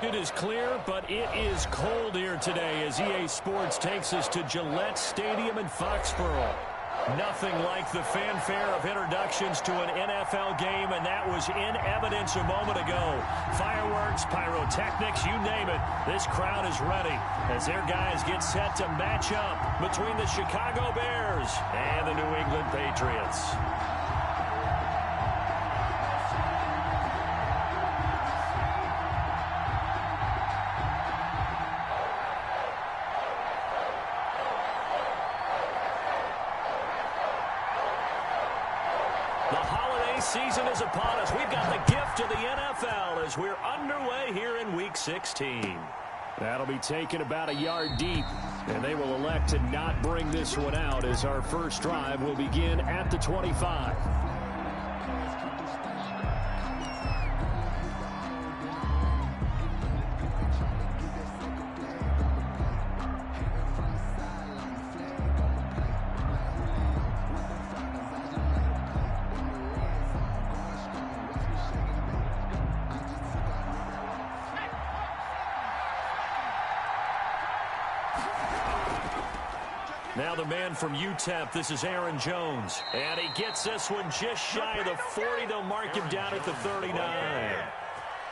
It is clear, but it is cold here today as EA Sports takes us to Gillette Stadium in Foxborough. Nothing like the fanfare of introductions to an NFL game, and that was in evidence a moment ago. Fireworks, pyrotechnics, you name it. This crowd is ready as their guys get set to match up between the Chicago Bears and the New England Patriots. Season is upon us. We've got the gift of the NFL as we're underway here in Week 16. That'll be taken about a yard deep, and they will elect to not bring this one out as our first drive will begin at the 25. Now the man from UTEP, this is Aaron Jones. And he gets this one just shy of the 40. They'll mark him down at the 39.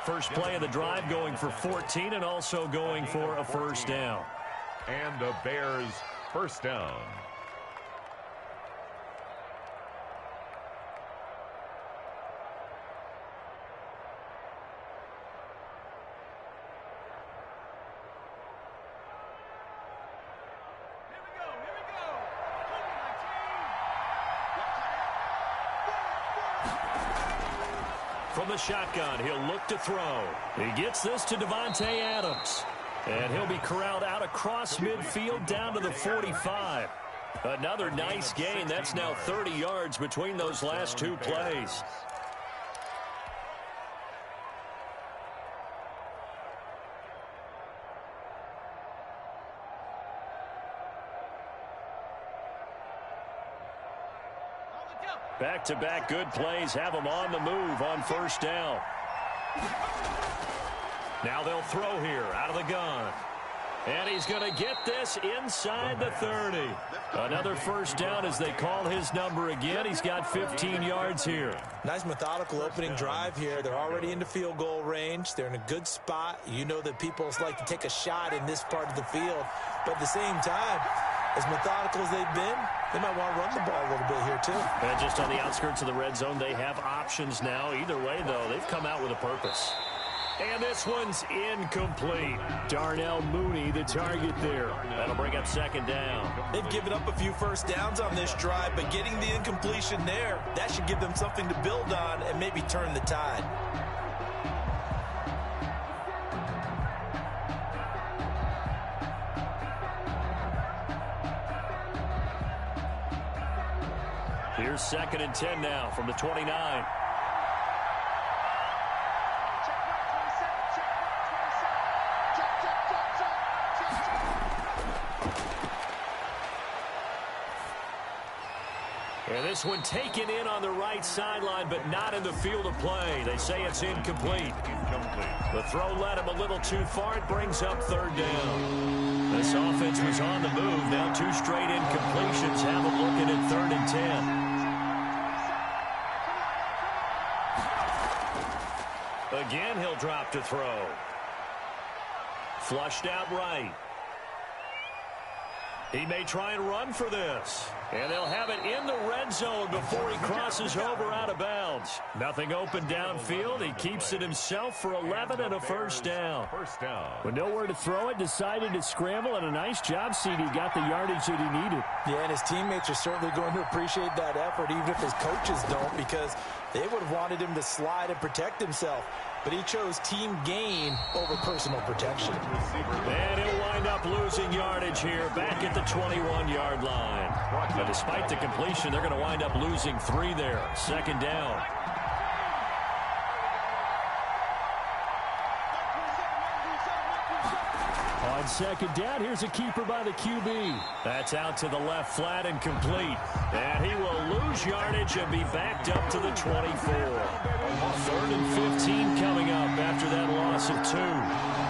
First play of the drive going for 14 and also going for a first down. And the Bears first down. From the shotgun, he'll look to throw. He gets this to Devontae Adams. And he'll be corralled out across midfield down to the 45. Another nice gain. That's now 30 yards between those last two plays. Back-to-back good plays have them on the move on first down. Now they'll throw here out of the gun. And he's going to get this inside the 30. Another first down as they call his number again. He's got 15 yards here. Nice methodical opening drive here. They're already into field goal range. They're in a good spot. You know that people like to take a shot in this part of the field. But at the same time, as methodical as they've been, they might want to run the ball a little bit here, too. And just on the outskirts of the red zone, they have options now. Either way, though, they've come out with a purpose. And this one's incomplete. Darnell Mooney, the target there. That'll bring up second down. They've given up a few first downs on this drive, but getting the incompletion there, that should give them something to build on and maybe turn the tide. Here's 2nd and 10 now from the 29. And this one taken in on the right sideline, but not in the field of play. They say it's incomplete. The throw led him a little too far. It brings up third down. This offense was on the move. Now 2 straight incompletions have them looking at 3rd and 10. Again, he'll drop to throw. Flushed out right. He may try and run for this. And they'll have it in the red zone before he crosses over out of bounds. Nothing open downfield. He keeps it himself for 11 and a first down. With nowhere to throw it, decided to scramble, and a nice job, CD. Got the yardage that he needed. Yeah, and his teammates are certainly going to appreciate that effort, even if his coaches don't, because they would have wanted him to slide and protect himself. But he chose team gain over personal protection. And he'll wind up losing yardage here back at the 21-yard line. But despite the completion, they're going to wind up losing 3 there. Second down. On second down, here's a keeper by the QB. That's out to the left flat and complete. And he will lose yardage and be backed up to the 24. 3rd and 15 coming up after that loss of 2.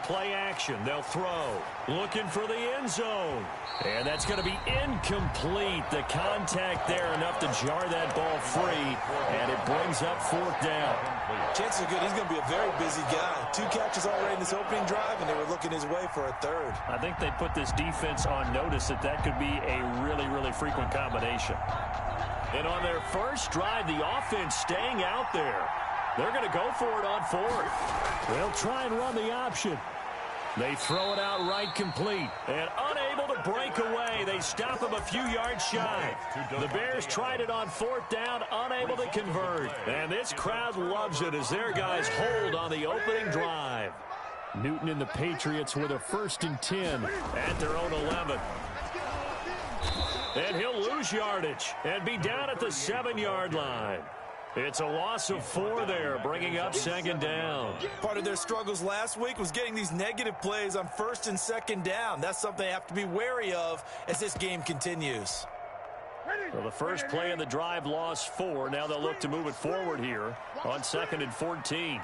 play action. They'll throw. Looking for the end zone. And that's going to be incomplete. The contact there enough to jar that ball free. And it brings up 4th down. Chances are good he's going to be a very busy guy. 2 catches already in this opening drive, and they were looking his way for a 3rd. I think they put this defense on notice that could be a really, really frequent combination. And on their first drive, the offense staying out there. They're going to go for it on 4th. They'll try and run the option. They throw it out right complete. And unable to break away. They stop him a few yards shy. The Bears tried it on 4th down, unable to convert. And this crowd loves it as their guys hold on the opening drive. Newton and the Patriots with a 1st and 10 at their own 11. And he'll lose yardage and be down at the 7-yard line. It's a loss of 4 there, bringing up 2nd down. Part of their struggles last week was getting these negative plays on 1st and 2nd down. That's something they have to be wary of as this game continues. Well, the first play of the drive lost 4. Now they'll look to move it forward here on 2nd and 14.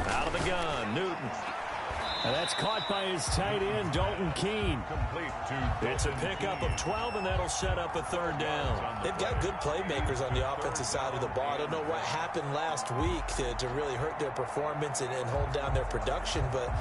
Out of the gun, Newton. And that's caught by his tight end, Dalton Keene. It's a pickup of 12, and that'll set up a 3rd down. They've got good playmakers on the offensive side of the ball. I don't know what happened last week to really hurt their performance and hold down their production, but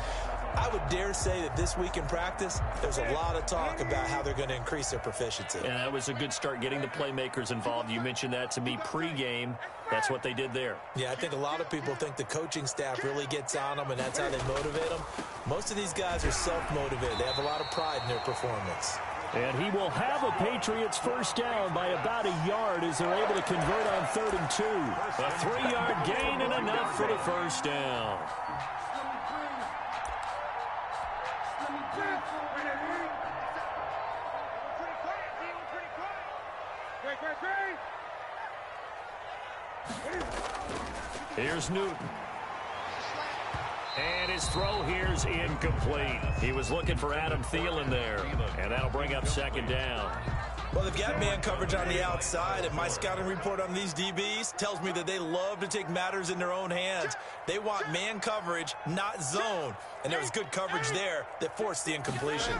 I would dare say that this week in practice, there's a lot of talk about how they're going to increase their proficiency. And that was a good start getting the playmakers involved. You mentioned that to me pregame. That's what they did there. Yeah, I think a lot of people think the coaching staff really gets on them, and that's how they motivate them. Most of these guys are self-motivated. They have a lot of pride in their performance. And he will have a Patriots 1st down by about a yard as they're able to convert on 3rd and 2. A 3-yard gain and enough for the 1st down. Here's Newton. And his throw here's incomplete. He was looking for Adam Thielen there. And that'll bring up 2nd down. Well, they've got man coverage on the outside, and my scouting report on these DBs tells me that they love to take matters in their own hands. They want man coverage, not zone. And there was good coverage there that forced the incompletion.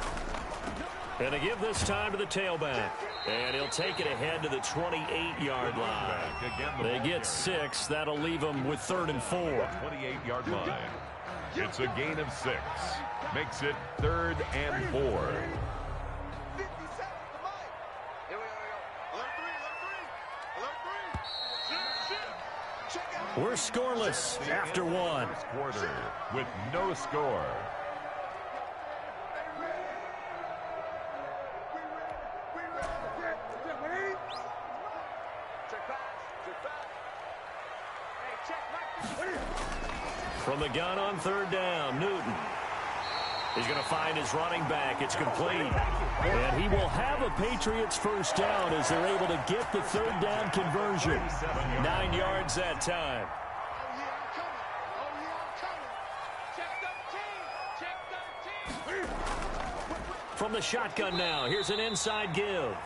And they give this time to the tailback. And he'll take it ahead to the 28-yard line. They get 6. That'll leave them with 3rd and 4. 28-yard line. It's a gain of 6. Makes it 3rd and 4. We're scoreless after 1. First quarter with no score. From the gun on 3rd down, Newton. He's going to find his running back. It's complete. And he will have a Patriots 1st down as they're able to get the 3rd down conversion. 9 yards that time. From the shotgun now, here's an inside give.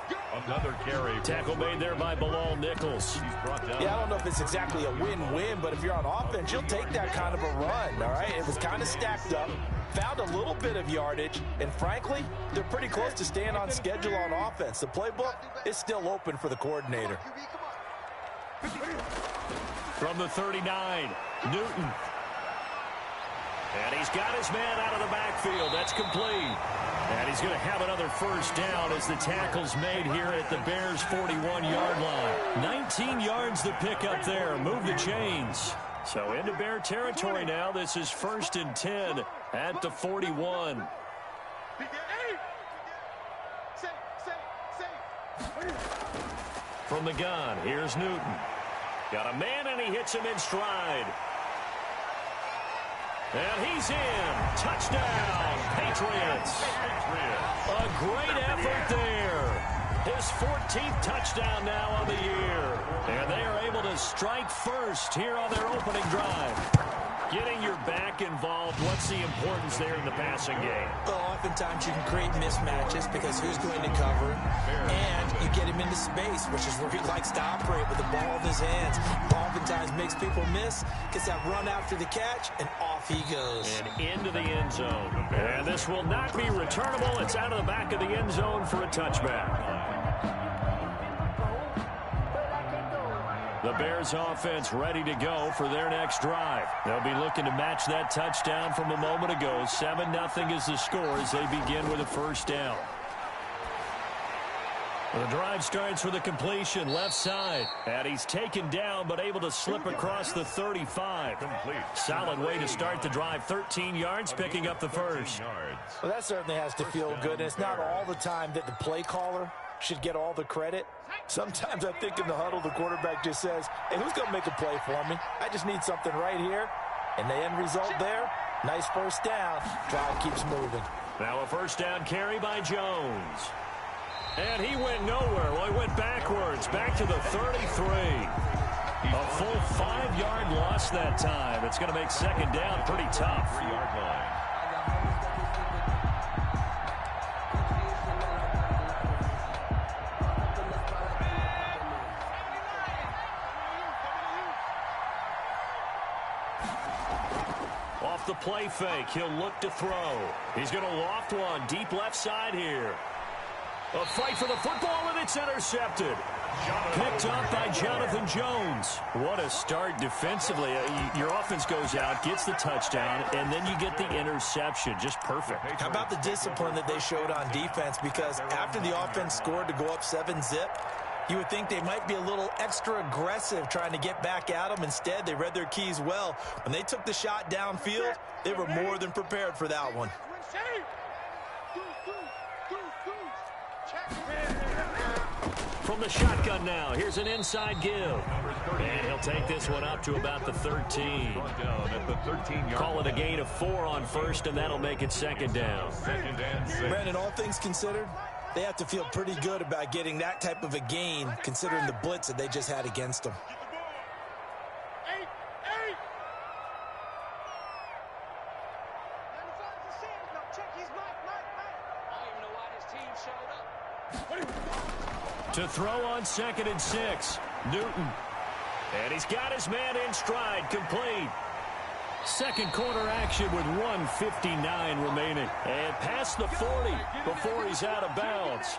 Another carry. Tackle made there by Bilal Nichols. He's brought down. Yeah, I don't know if it's exactly a win-win, but if you're on offense, you'll take that kind of a run, all right? It was kind of stacked up, found a little bit of yardage, and frankly, they're pretty close to staying on schedule on offense. The playbook is still open for the coordinator. From the 39, Newton. And he's got his man out of the backfield. That's complete. And he's going to have another 1st down as the tackle's made here at the Bears' 41-yard line. 19 yards to pick up there. Move the chains. So into Bear territory now. This is 1st and 10 at the 41. From the gun, here's Newton. Got a man, and he hits him in stride. And he's in. Touchdown, Patriots. A great effort there. His 14th touchdown now on the year. And they are able to strike first here on their opening drive. Getting your back involved, what's the importance there in the passing game? Well, oftentimes you can create mismatches because who's going to cover, and you get him into space, which is where he likes to operate with the ball in his hands. Oftentimes makes people miss, gets that run after the catch, and off he goes. And into the end zone. And this will not be returnable. It's out of the back of the end zone for a touchback. The Bears offense ready to go for their next drive. They'll be looking to match that touchdown from a moment ago. 7-0 is the score as they begin with a first down. The drive starts with a completion left side. And he's taken down but able to slip across the 35. Complete. Solid way to start the drive. 13 yards, picking up the first. Well, that certainly has to feel good. And it's not all the time that the play caller should get all the credit. Sometimes I think in the huddle, the quarterback just says, hey, who's going to make a play for me? I just need something right here. And the end result there, nice first down. Drive keeps moving. Now a first down carry by Jones. And he went nowhere. Well, he went backwards, back to the 33. A full 5-yard loss that time. It's going to make second down pretty tough. 3-yard line. Off the play fake, he'll look to throw. He's going to loft one deep left side here. A fight for the football, and it's intercepted. Picked up by Jonathan Jones. What a start defensively. Your offense goes out, gets the touchdown, and then you get the interception. Just perfect. How about the discipline that they showed on defense? Because after the offense scored to go up 7-zip, you would think they might be a little extra aggressive trying to get back at them. Instead, they read their keys well. When they took the shot downfield, they were more than prepared for that one. From the shotgun now, here's an inside give. And he'll take this one up to about the 13. Call it a gain of 4 on first, and that'll make it second down. Second and 6. Brandon, all things considered, they have to feel pretty good about getting that type of a gain, considering the blitz that they just had against them. To throw on 2nd and 6, Newton. And he's got his man in stride, complete. Second quarter action with 1:59 remaining. And past the 40 before he's out of bounds.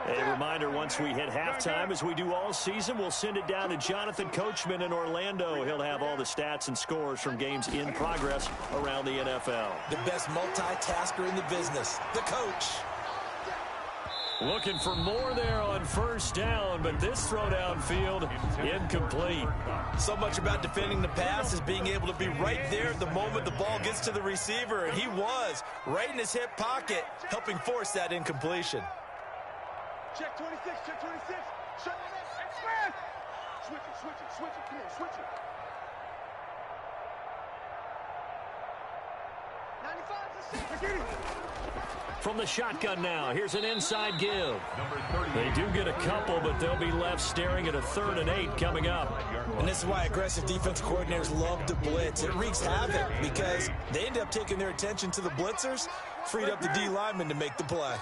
A reminder, once we hit halftime, as we do all season, we'll send it down to Jonathan Coachman in Orlando. He'll have all the stats and scores from games in progress around the NFL. The best multitasker in the business, the coach. Looking for more there on first down, but this throw downfield, incomplete. So much about defending the pass is being able to be right there at the moment the ball gets to the receiver, and he was right in his hip pocket, helping force that incompletion. Check 26, check 26. Shut it, expand. Switch it, switch it, switch it. Come on, switch it. 95 to 6. From the shotgun now, here's an inside give. They do get a couple, but they'll be left staring at a 3rd and 8 coming up. And this is why aggressive defense coordinators love to blitz. It wreaks havoc because they end up taking their attention to the blitzers, freed up the D lineman to make the play.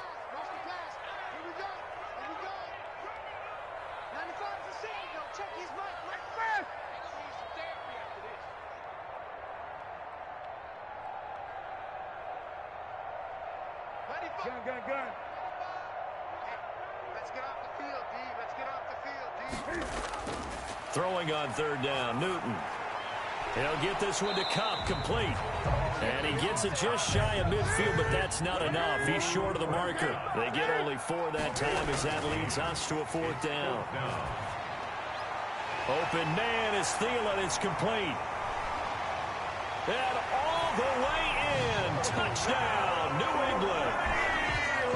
Gun. Let's get off the field, D. Let's get off the field, D. Throwing on 3rd down, Newton. He'll get this one to Cup, complete. And he gets it just shy of midfield, but that's not enough. He's short of the marker. They get only 4 that time as that leads us to a 4th down. Open man is Thielen. It's complete. And all the way in. Touchdown, New England.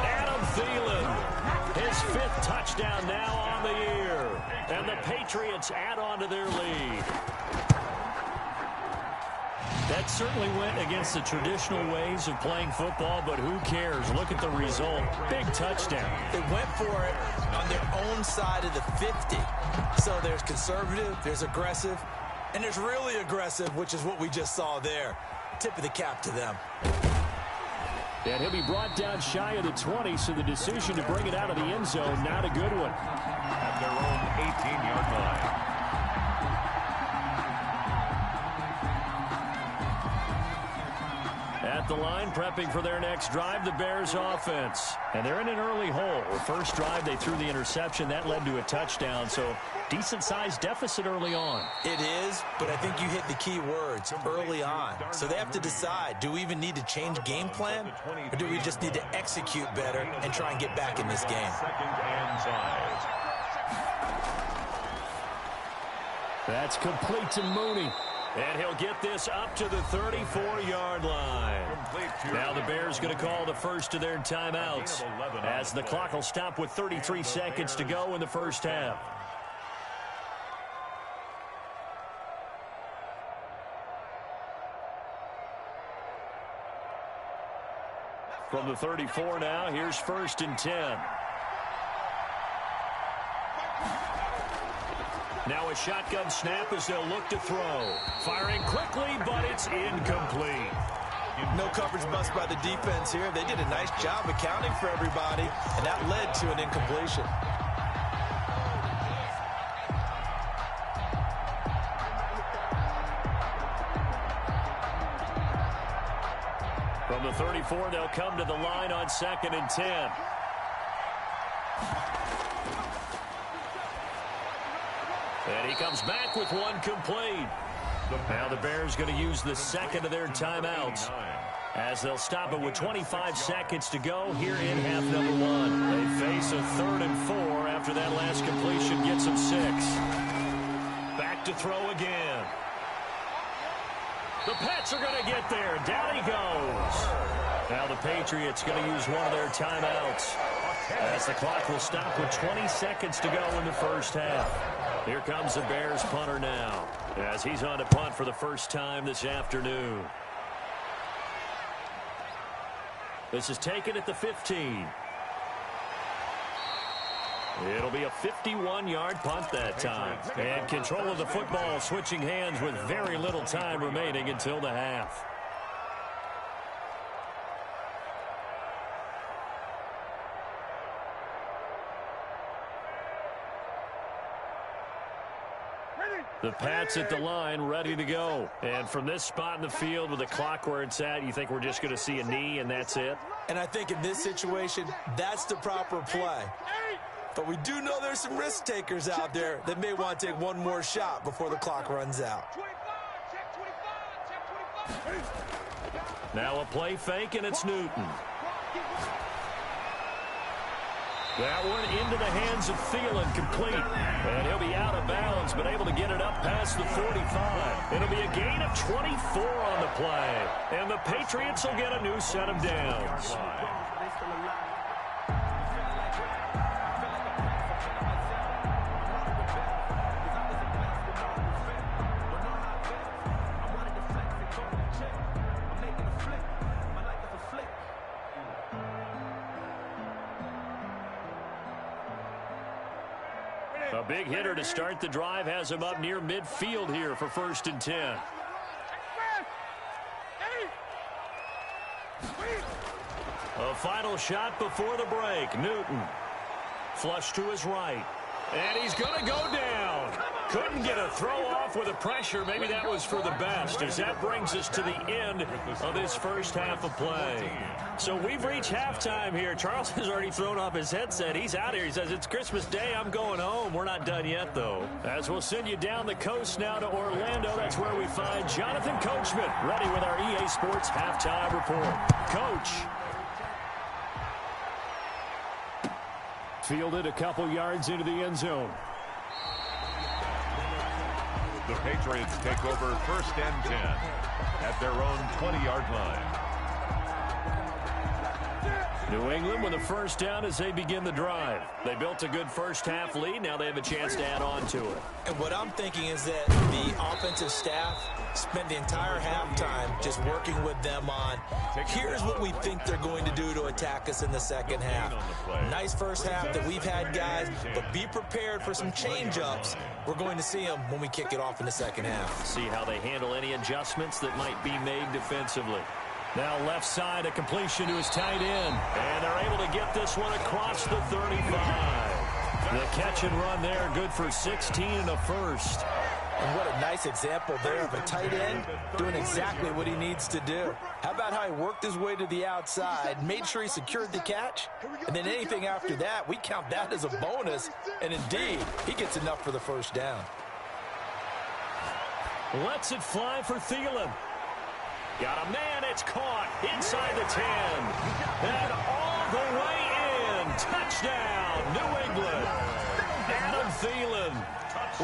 Adam Thielen, his 5th touchdown now on the year. And the Patriots add on to their lead. That certainly went against the traditional ways of playing football, but who cares? Look at the result. Big touchdown. They went for it on their own side of the 50. So there's conservative, there's aggressive, and there's really aggressive, which is what we just saw there. Tip of the cap to them. And he'll be brought down shy of the 20, so the decision to bring it out of the end zone, not a good one. At their own 18-yard line. At the line, prepping for their next drive, the Bears offense. And they're in an early hole. The first drive, they threw the interception. That led to a touchdown, so decent-sized deficit early on. It is, but I think you hit the key words, early on. So they have to decide, do we even need to change game plan, or do we just need to execute better and try and get back in this game? That's complete to Mooney. And he'll get this up to the 34-yard line. Now the Bears going to call the first of their timeouts as the clock will stop with 33 seconds to go in the first half. From the 34 now, here's 1st and 10. Now a shotgun snap as they'll look to throw. Firing quickly, but it's incomplete. No coverage bust by the defense here. They did a nice job accounting for everybody, and that led to an incompletion. From the 34, they'll come to the line on 2nd and 10. And he comes back with one complete. Now the Bears going to use the second of their timeouts as they'll stop it with 25 seconds to go here in half number 1. They face a 3rd and 4 after that last completion gets them 6. Back to throw again. The Pats are going to get there. Down he goes. Now the Patriots going to use one of their timeouts as the clock will stop with 20 seconds to go in the first half. Here comes the Bears punter now as he's on to punt for the first time this afternoon. This is taken at the 15. It'll be a 51-yard punt that time. And control of the football switching hands with very little time remaining until the half. The Pats at the line, ready to go. And from this spot in the field with the clock where it's at, you think we're just going to see a knee and that's it? And I think in this situation, that's the proper play. But we do know there's some risk takers out there that may want to take one more shot before the clock runs out. Now a play fake, and it's Newton. That one into the hands of Thielen, complete. And he'll be out of bounds, but able to get it up past the 45. It'll be a gain of 24 on the play. And the Patriots will get a new set of downs. A big hitter to start the drive has him up near midfield here for 1st and 10. A final shot before the break. Newton. Flush to his right. And he's going to go down. Couldn't get a throw off with the pressure. Maybe that was for the best, as that brings us to the end of this first half of play. So we've reached halftime here. Charles has already thrown off his headset. He's out here. He says, it's Christmas Day. I'm going home. We're not done yet, though. As we'll send you down the coast now to Orlando. That's where we find Jonathan Coachman, ready with our EA Sports halftime report. Coach. Fielded a couple yards into the end zone. The Patriots take over 1st and 10 at their own 20-yard line. New England with a first down as they begin the drive. They built a good first half lead. Now they have a chance to add on to it. And what I'm thinking is that the offensive staff spent the entire halftime just working with them on, here's what we think they're going to do to attack us in the second half. Nice first half that we've had, guys, but be prepared for some change-ups. We're going to see them when we kick it off in the second half. See how they handle any adjustments that might be made defensively. Now left side, a completion to his tight end. And they're able to get this one across the 35. The catch and run there, good for 16 and a first. And what a nice example there of a tight end doing exactly what he needs to do. How about how he worked his way to the outside, made sure he secured the catch, and then anything after that, we count that as a bonus. And indeed, he gets enough for the first down. Lets it fly for Thielen. Got a man, it's caught inside the 10. And all the way in. Touchdown, New England. Adam Thielen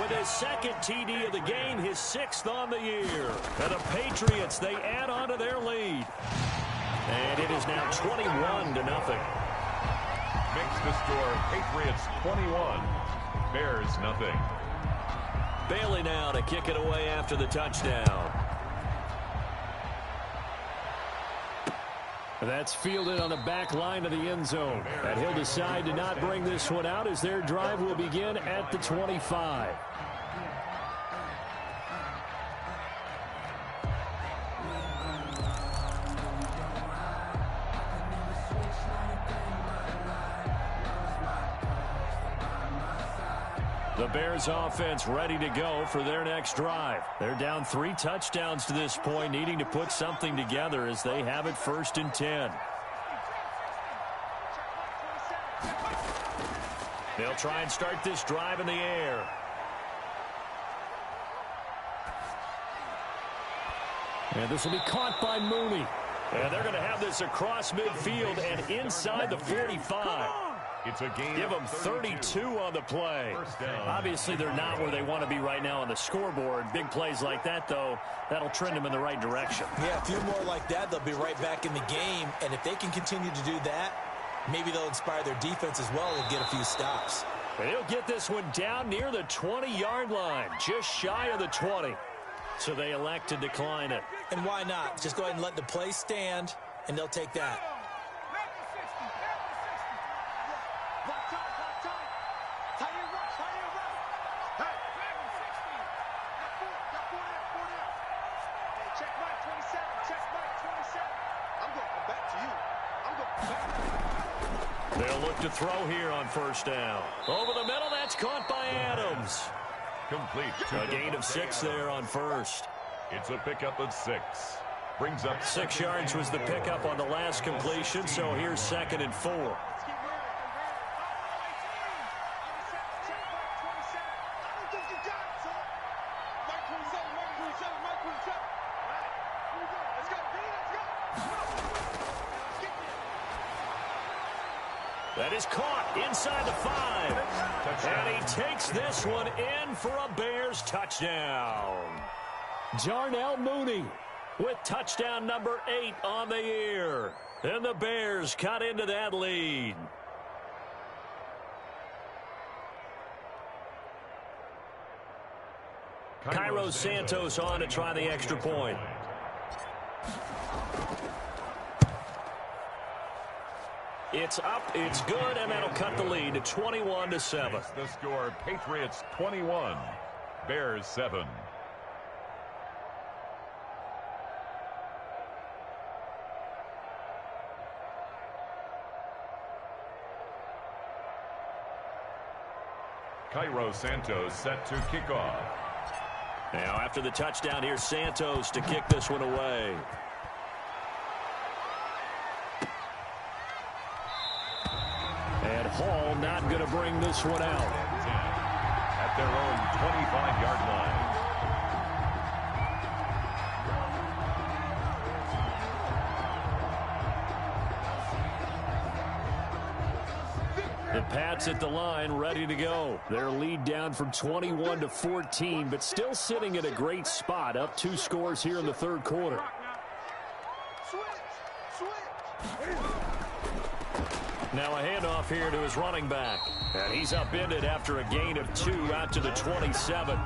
with his second TD of the game, his 6th on the year. And the Patriots, they add on to their lead. And it is now 21-0. Makes the score Patriots 21, Bears nothing. Bailey now to kick it away after the touchdown. That's fielded on the back line of the end zone. And he'll decide to not bring this one out as their drive will begin at the 25. The Bears offense ready to go for their next drive. They're down 3 touchdowns to this point, needing to put something together as they have it 1st and 10. They'll try and start this drive in the air. And this will be caught by Mooney. And they're going to have this across midfield and inside the 45. It's a game. Give them 32 on the play. Obviously, they're not where they want to be right now on the scoreboard. Big plays like that, though, that'll trend them in the right direction. Yeah, a few more like that, they'll be right back in the game. And if they can continue to do that, maybe they'll inspire their defense as well and get a few stops. And he'll get this one down near the 20-yard line, just shy of the 20. So they elect to decline it. And why not? Just go ahead and let the play stand, and they'll take that. They'll look to throw here on 1st down. Over the middle, that's caught by Adams. Complete. A gain of 6 there on 1st. It's a pickup of 6. Brings up 6 yards was the pickup on the last completion, so here's 2nd and 4. That is caught inside the 5. And he takes this one in for a Bears touchdown. Jarnell Mooney with touchdown number 8 on the year. And the Bears cut into that lead. Cairo Santos on to try the extra point. It's up, it's good, and that'll cut the lead to 21-7. The score, Patriots 21, Bears 7. Cairo Santos set to kick off. Now after the touchdown, here's Santos to kick this one away. And Hall not going to bring this one out. At their own 25-yard line. The Pats at the line, ready to go. Their lead down from 21-14, but still sitting at a great spot, up 2 scores here in the 3rd quarter. Now a handoff here to his running back. And he's upended after a gain of 2 out to the 27.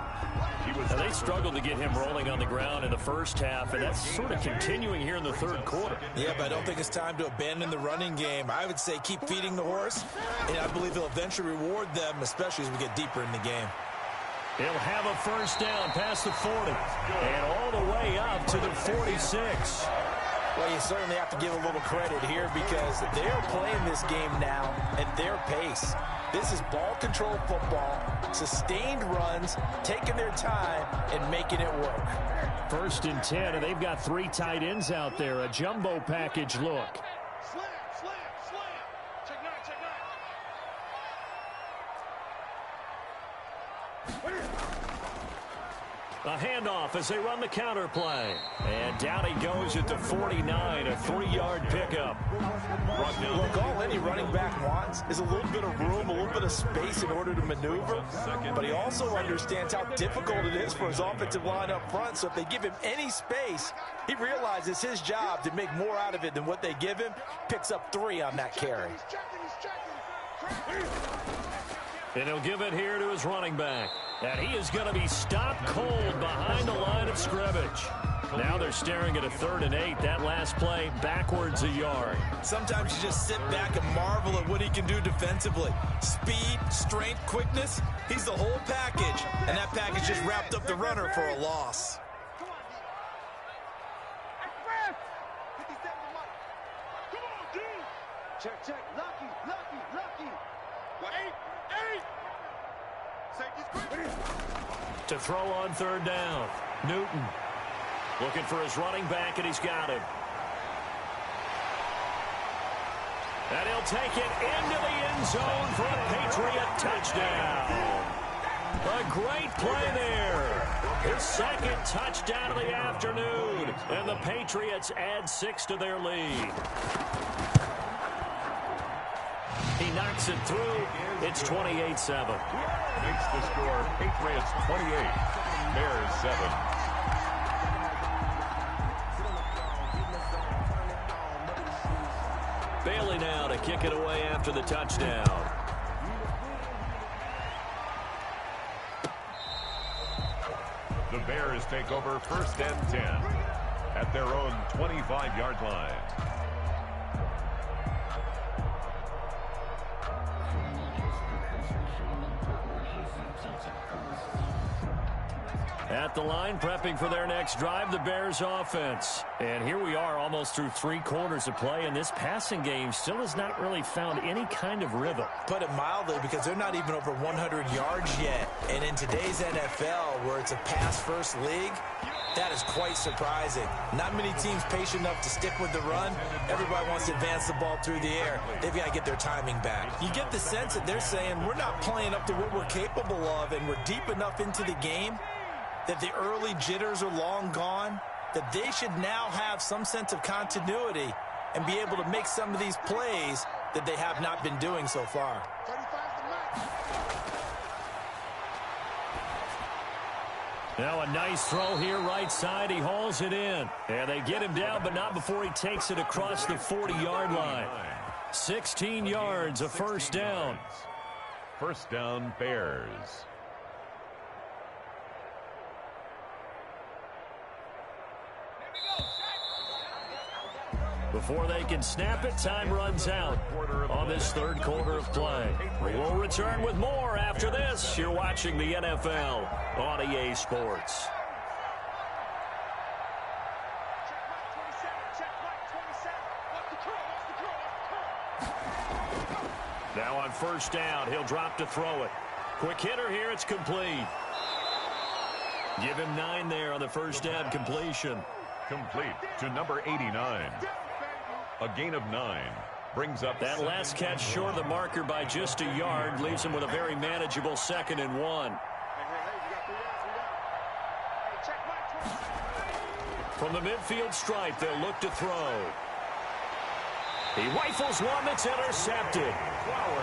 Now, they struggled to get him rolling on the ground in the first half, and that's sort of continuing here in the third quarter. Yeah, but I don't think it's time to abandon the running game. I would say keep feeding the horse, and I believe he'll eventually reward them, especially as we get deeper in the game. He'll have a first down past the 40 and all the way up to the 46. Well, you certainly have to give a little credit here because they're playing this game now at their pace. This is ball control football, sustained runs, taking their time and making it work. 1st and 10, and they've got 3 tight ends out there. A jumbo package look. Slam, slam, slam. Check 9, check 9. A handoff as they run the counter play. And down he goes at the 49, a 3-yard pickup. Look, all any running back wants is a little bit of room, a little bit of space in order to maneuver. But he also understands how difficult it is for his offensive line up front. So if they give him any space, he realizes his job to make more out of it than what they give him. Picks up 3 on that carry. And he'll give it here to his running back. And he is going to be stopped cold behind the line of scrimmage. Now they're staring at a 3rd and 8. That last play backwards a yard. Sometimes you just sit back and marvel at what he can do defensively. Speed, strength, quickness. He's the whole package. And that package just wrapped up the runner for a loss. Check, check. Lucky, lucky, lucky. 8, 8. Safety's quick. To throw on 3rd down. Newton looking for his running back, and he's got him. And he'll take it into the end zone for a Patriot touchdown. A great play there. His 2nd touchdown of the afternoon. And the Patriots add 6 to their lead. He knocks it through. It's 28-7. Makes the score Patriots 28, Bears 7. Bailey now to kick it away after the touchdown. The Bears take over 1st and 10 at their own 25-yard line. At the line, prepping for their next drive, the Bears offense. And here we are almost through 3 quarters of play, and this passing game still has not really found any kind of rhythm. Put it mildly, because they're not even over 100 yards yet. And in today's NFL, where it's a pass-first league, that is quite surprising. Not many teams patient enough to stick with the run. Everybody wants to advance the ball through the air. They've got to get their timing back. You get the sense that they're saying, we're not playing up to what we're capable of, and we're deep enough into the game that the early jitters are long gone, that they should now have some sense of continuity and be able to make some of these plays that they have not been doing so far. Now a nice throw here right side. He hauls it in. And they get him down, but not before he takes it across the 40-yard line. 16 yards, a first down. First down, Bears. Before they can snap it, time runs out on this 3rd quarter of play. We will return with more after this. You're watching the NFL on EA Sports. Now on 1st down, he'll drop to throw it. Quick hitter here, it's complete. Give him 9 there on the 1st down completion. Complete to number 89. A gain of 9 brings up that last catch short of the marker by just a yard, leaves him with a very manageable 2nd and 1. From the midfield stripe, they'll look to throw. He rifles one that's intercepted.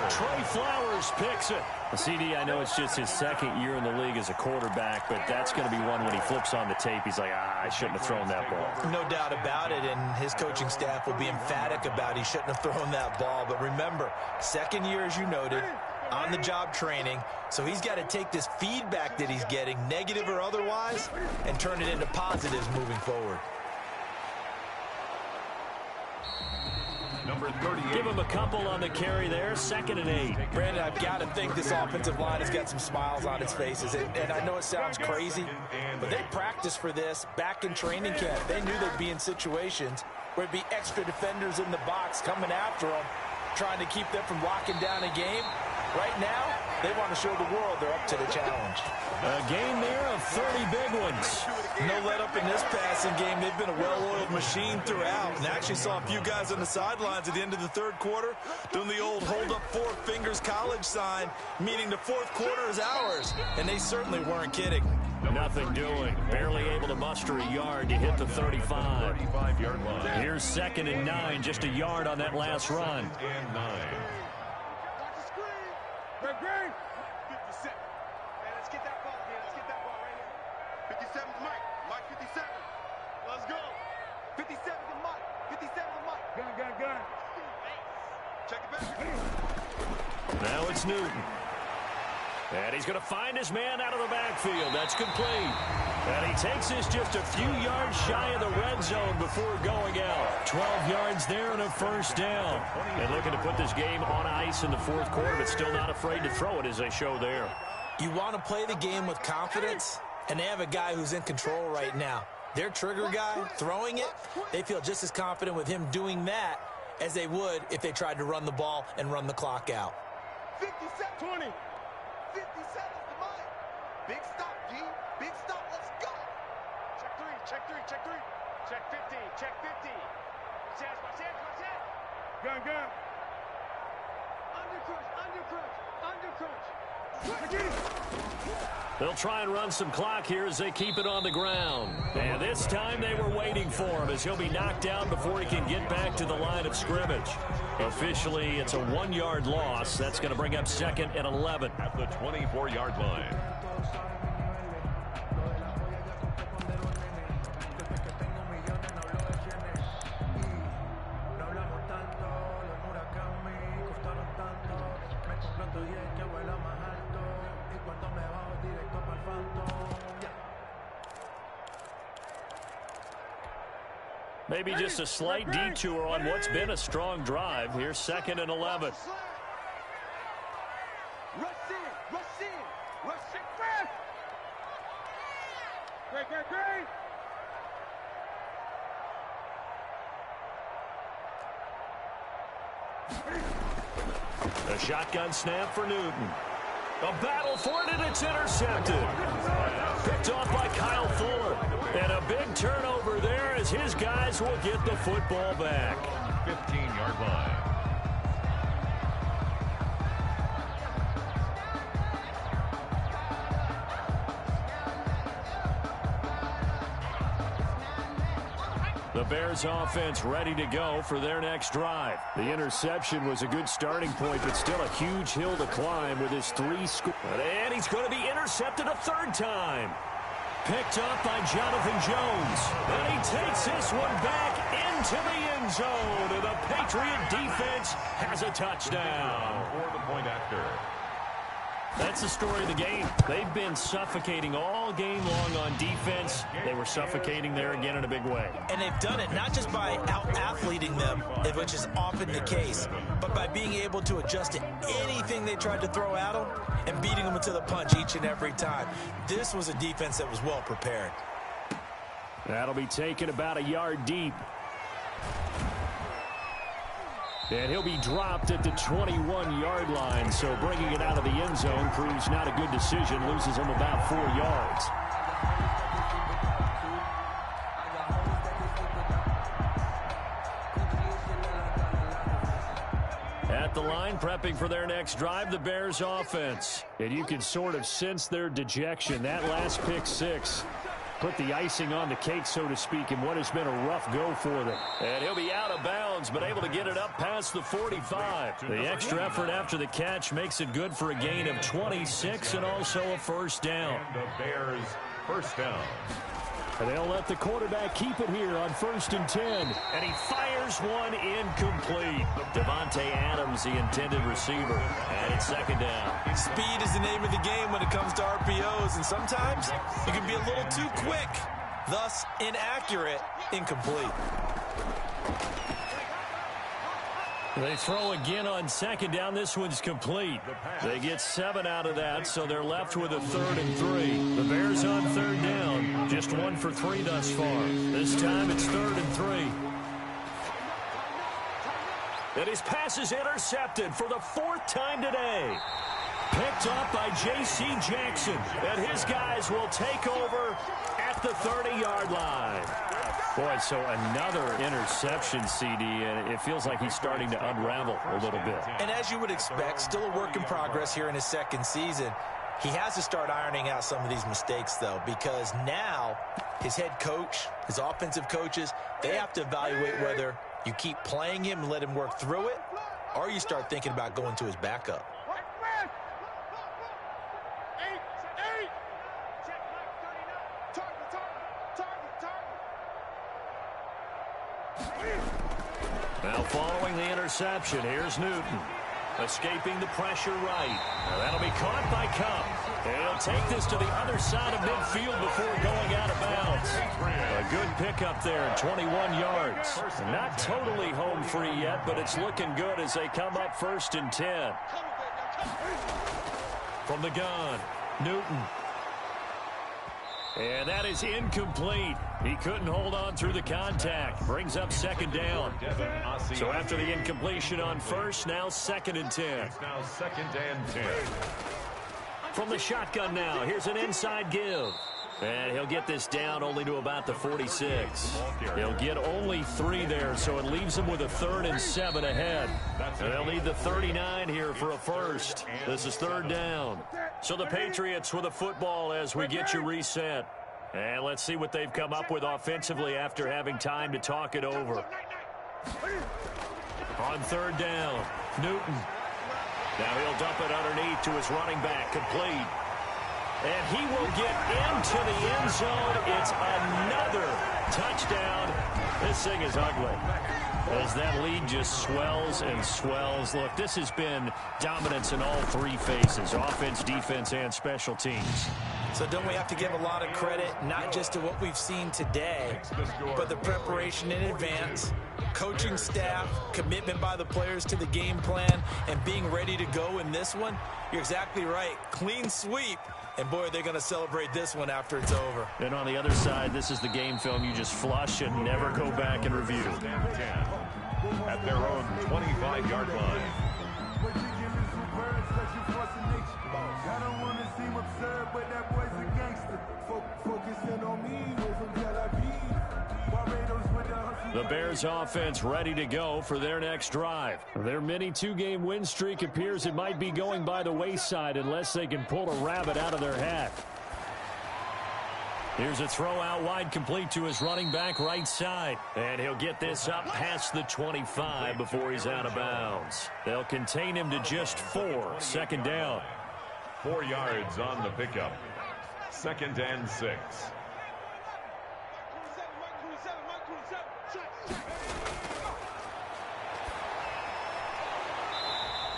Trey Flowers picks it. CD, I know it's just his 2nd year in the league as a quarterback, but that's going to be one when he flips on the tape. He's like, I shouldn't have thrown that ball. No doubt about it, and his coaching staff will be emphatic about he shouldn't have thrown that ball. But remember, 2nd year, as you noted, on-the-job training, so he's got to take this feedback that he's getting, negative or otherwise, and turn it into positives moving forward. Number 38. Give him a couple on the carry there, 2nd and 8. Brandon, I've got to think this offensive line has got some smiles on its faces. And I know it sounds crazy, but they practiced for this back in training camp. They knew they'd be in situations where there'd be extra defenders in the box coming after them, trying to keep them from locking down a game. Right now, they want to show the world they're up to the challenge. A game there of 30 big ones. No let up in this passing game. They've been a well-oiled machine throughout. And actually saw a few guys on the sidelines at the end of the third quarter doing the old hold up 4 fingers college sign, meaning the fourth quarter is ours. And they certainly weren't kidding. Nothing doing. Barely able to muster a yard to hit the 35. 35-yard line. Here's 2nd and 9, just a yard on that last run. And 9. Green. 57. Man, let's get that ball here. Let's get that ball right here. 57's Mike. Mike 57. Let's go. 57's Mike. 57's Mike. Gun. Check it back. Now it's Newton. And he's going to find his man out of the backfield. That's complete. And he takes this just a few yards shy of the red zone before going out. 12 yards there and a first down. And looking to put this game on ice in the fourth quarter, but still not afraid to throw it as they show there. You want to play the game with confidence, and they have a guy who's in control right now. Their trigger guy throwing it, they feel just as confident with him doing that as they would if they tried to run the ball and run the clock out. 57, 20. 57 is the Mike. Big stop, G. Big stop. Let's go. Check 3. Check 50. Check 50. Chance. Gun. Undercrunch. They'll try and run some clock here as they keep it on the ground. And this time they were waiting for him as he'll be knocked down before he can get back to the line of scrimmage. Officially, it's a 1-yard loss. That's going to bring up 2nd and 11. At the 24-yard line. Maybe just a slight detour on what's been a strong drive. Here's 2nd and 11. Rush in. Great. A shotgun snap for Newton. A battle for it, and it's intercepted. Picked off by Kyle Fuller. And a big turnover there as his guys will get the football back. 15-yard line. The Bears offense ready to go for their next drive. The interception was a good starting point, but still a huge hill to climb with his 3 scores. And he's going to be intercepted a 3rd time. Picked up by Jonathan Jones. And he takes this one back into the end zone. And the Patriot defense has a touchdown. For the point after. That's the story of the game. They've been suffocating all game long on defense. They were suffocating there again in a big way. And they've done it not just by out-athleting them, which is often the case, but by being able to adjust to anything they tried to throw at them and beating them to the punch each and every time. This was a defense that was well prepared. That'll be taken about a yard deep. And he'll be dropped at the 21-yard line, so bringing it out of the end zone proves not a good decision, loses him about 4 yards. At the line, prepping for their next drive, the Bears offense. And you can sort of sense their dejection. That last pick 6 put the icing on the cake, so to speak, in what has been a rough go for them. And he'll be out of bounds, but able to get it up past the 45. The extra effort after the catch makes it good for a gain of 26 and also a first down. And the Bears first down. And they'll let the quarterback keep it here on 1st and 10. And he fires one incomplete. Devontae Adams, the intended receiver. And it's 2nd down. Speed is the name of the game when it comes to RPOs, and sometimes you can be a little too quick, thus inaccurate, incomplete. They throw again on 2nd down. This one's complete. They get 7 out of that, so they're left with a 3rd and 3. The Bears on 3rd down. Just 1 for 3 thus far. This time it's 3rd and 3. And his pass is intercepted for the 4th time today. Picked up by J.C. Jackson. And his guys will take over at the 30-yard line. Boy, so another interception, CD, and it feels like he's starting to unravel a little bit. And as you would expect, still a work in progress here in his 2nd season. He has to start ironing out some of these mistakes, though, because now his head coach, his offensive coaches, they have to evaluate whether you keep playing him and let him work through it, or you start thinking about going to his backup. Now following the interception, here's Newton. Escaping the pressure right. Now that'll be caught by Cup. He'll take this to the other side of midfield before going out of bounds. A good pickup there, 21 yards. Not totally home free yet, but it's looking good as they come up 1st and 10. From the gun, Newton. And that is incomplete. He couldn't hold on through the contact. Brings up 2nd down. So after the incompletion on 1st, now 2nd and 10. It's now 2nd and 10. From the shotgun now, here's an inside give. And he'll get this down only to about the 46. He'll get only 3 there, so it leaves him with a 3rd and 7 ahead. And they'll need the 39 here for a 1st. This is 3rd down. So the Patriots with a football as we get you reset. And let's see what they've come up with offensively after having time to talk it over. On 3rd down, Newton. Now he'll dump it underneath to his running back, complete. And he will get into the end zone. It's another touchdown. This thing is ugly as that lead just swells and swells. Look, this has been dominance in all 3 phases, offense, defense, and special teams. So don't we have to give a lot of credit, not just to what we've seen today, but the preparation in advance, coaching staff, commitment by the players to the game plan, and being ready to go in this one? You're exactly right. Clean sweep. And, boy, they're going to celebrate this one after it's over. And on the other side, this is the game film you just flush and never go back and review. At their own 25-yard line. The Bears offense ready to go for their next drive. Their mini 2-game win streak appears it might be going by the wayside unless they can pull a rabbit out of their hat. Here's a throw out wide, complete to his running back right side. And he'll get this up past the 25 before he's out of bounds. They'll contain him to just 4. 2nd down. 4 yards on the pickup. 2nd and 6.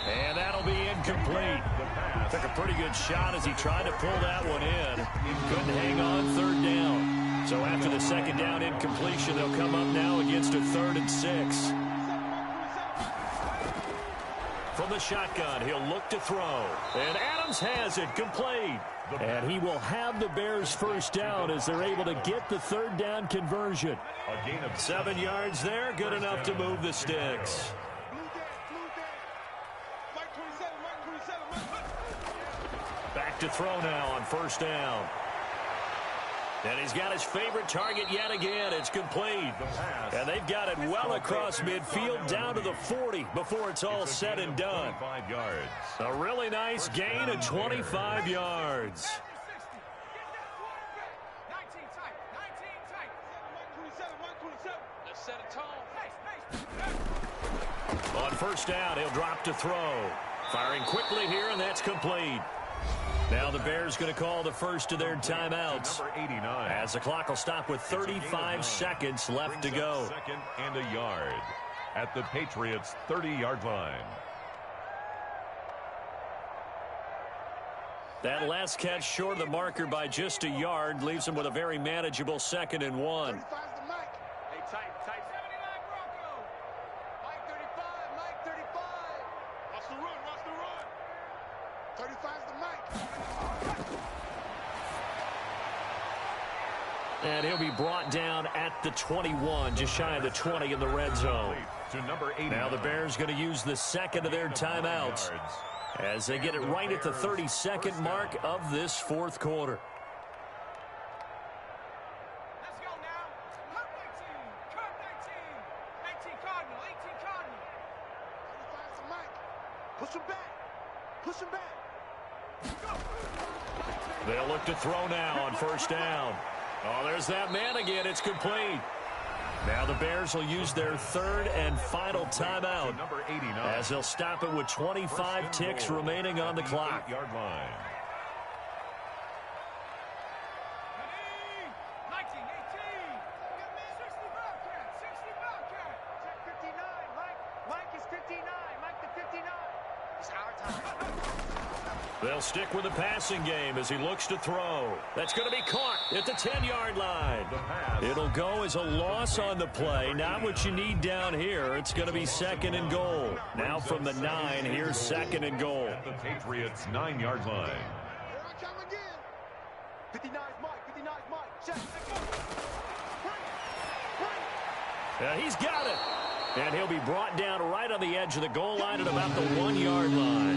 And that'll be incomplete. Took a pretty good shot as he tried to pull that one in. Couldn't hang on 3rd down. So after the 2nd down incompletion, they'll come up now against a 3rd and 6. From the shotgun, he'll look to throw. And Adams has it, complete. And he will have the Bears' 1st down as they're able to get the 3rd down conversion. 7 yards there, good enough to move the sticks. Back to throw now on 1st down. And he's got his favorite target yet again. It's complete. And they've got it well across midfield down to the 40 before it's all said and done. A really nice gain of 25 yards. On 1st down, he'll drop to throw. Firing quickly here, and that's complete. Now the Bears going to call the first of their timeouts. Number 89. As the clock will stop with 35 seconds left to go. Second and a yard at the Patriots' 30-yard line. That last catch short of the marker by just a yard leaves them with a very manageable 2nd and 1. 35's the mic. Hey, tight. 79 Bronco. Mike 35, Mike 35. Watch the run. 35's the mic. And he'll be brought down at the 21, just shy of the 20 in the red zone. To number 80. Now the Bears going to use the second of their timeouts as they get it right at the 32nd mark of this fourth quarter. Let's go now. Cut 19. 18 Cardinal. 35's the mic. Push him back. They'll look to throw now on first down. Oh, there's that man again. It's complete. Now the Bears will use their third and final timeout Number 89. as they'll stop it with 25 ticks remaining on the clock. 8-yard line. 19, 18. 60 Bobcat. Check 59. Mike is 59. Mike the 59. It's our time. They'll stick with the passing game as he looks to throw. That's going to be caught at the 10-yard line. It'll go as a loss on the play. Not what you need down here. It's going to be 2nd and goal. Now from the 9, here's 2nd and goal. At the Patriots' 9-yard line. Here I come again. 59's Mike. Check. Yeah, he's got it. And he'll be brought down right on the edge of the goal line at about the 1-yard line.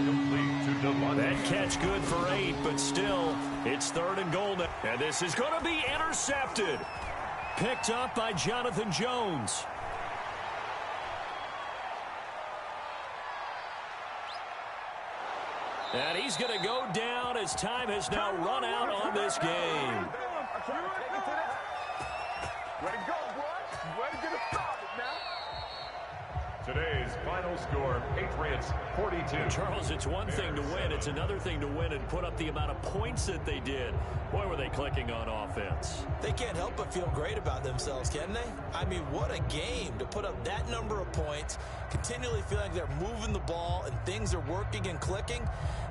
That catch good for 8, but still, it's 3rd and goal now. And this is going to be intercepted. Picked up by Jonathan Jones. And he's going to go down as time has now run out on this game. Way to go, boy. Way to get it started now. Today's final score, Patriots 42. Charles, it's one thing to win. It's another thing to win and put up the amount of points that they did. Boy, were they clicking on offense. They can't help but feel great about themselves, can they? I mean, what a game to put up that number of points, continually feeling like they're moving the ball and things are working and clicking.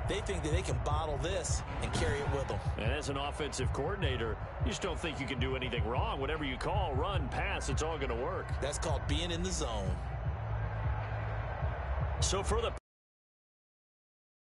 They think that they can bottle this and carry it with them. And as an offensive coordinator, you just don't think you can do anything wrong. Whatever you call, run, pass, it's all going to work. That's called being in the zone. So for the